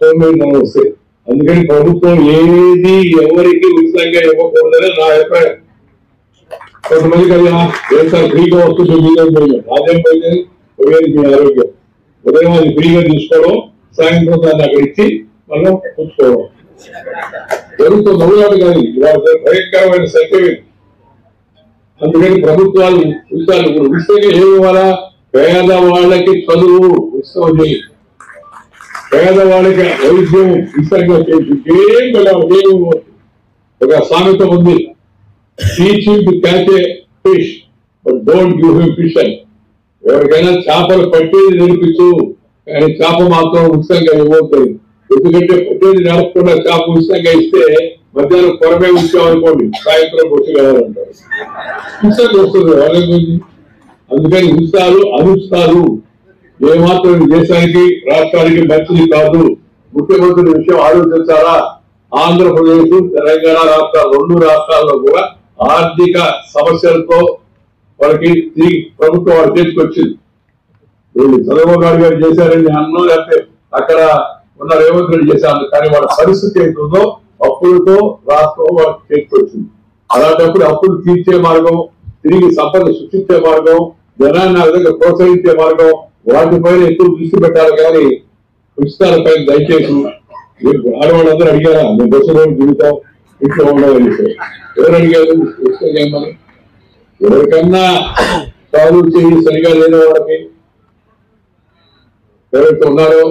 సోమేధనం వస్తాయి. అందుకని ప్రభుత్వం ఏది ఎవరికి ఉచితంగా ఇవ్వకూడదని నా అభిప్రాయం. కొంతమంది కదా సార్ ఫ్రీగా వస్తుంది రాజ్యం పోయింది పోయేది మీ ఆరోగ్యం. ఉదయం అది ఫ్రీగా తీసుకోవడం, సాయంత్రం దాన్ని అక్కడ ఇచ్చి మనం పుచ్చుకోవడం జరుగుతుంది. నవ్వులాట కాదు, భయంకరమైన సంఖ్య. అందుకని ప్రభుత్వాలు ఉచితాలు ఇప్పుడు ఉచితంగా ఏమి ఇవ్వాలా? పేదవాళ్ళకి చదువు ఉచితం చేయి, పేదవాళ్ళకి వైద్యం ఉచితంగా చేసి ఏం ఒక సామెత ఉంది, teaching to catch A fish but don't give him fish అని. ఎవరికైనా చేపలు పట్టేది నేర్పించు, కానీ చేప మాత్రం ఉచితంగా ఇవ్వబోతుంది. ఎందుకంటే పట్టేది నేర్పకుండా చేప ఉచితంగా ఇస్తే మధ్యాహ్నం కొరమే ఉంచామనుకోండి, సాయంత్రం వచ్చి కావాలంటారు, ఉచితంగా వస్తుంది వాళ్ళ గురించి. అందుకని ఉచితాలు అనుచితాలు ఏమాత్రం దేశానికి రాష్ట్రానికి మంచిది కాదు. ముఖ్యమంత్రి విషయం ఆలోచించాలా. ఆంధ్రప్రదేశ్ తెలంగాణ రాష్ట్రాలు 2 రాష్ట్రాల్లో కూడా ఆర్థిక సమస్యలతో వాళ్ళకి ప్రభుత్వం వాళ్ళు చేసుకొచ్చింది. వీళ్ళు చంద్రబాబు గారు చేశారని అన్నం, లేకపోతే అక్కడ ఉన్న రేవంత్ రెడ్డి చేశారు. కానీ వాళ్ళ పరిస్థితి ఏంటుందో అప్పులతో రాష్ట్రం వాళ్ళకి చేసుకొచ్చింది. అలాంటప్పుడు అప్పులు తీర్చే మార్గం, తిరిగి సంపద సృష్టించే మార్గం, జనాన్ని ఆ విధంగా ప్రోత్సహించే మార్గం, వాటిపైన ఎక్కువ దృష్టి పెట్టాలి. కానీ ఉచితాలపైన దయచేసి ఆడవాళ్ళందరూ అడిగారా మేము బస్సులో దిగుతాం ఇంట్లో ఉండగలిగితే? ఎవరు అడిగారు? ఉచితంగా ఎవరికన్నా కాలు చేయి సరిగా లేని వాళ్ళకి ఎవరైతే ఉన్నారో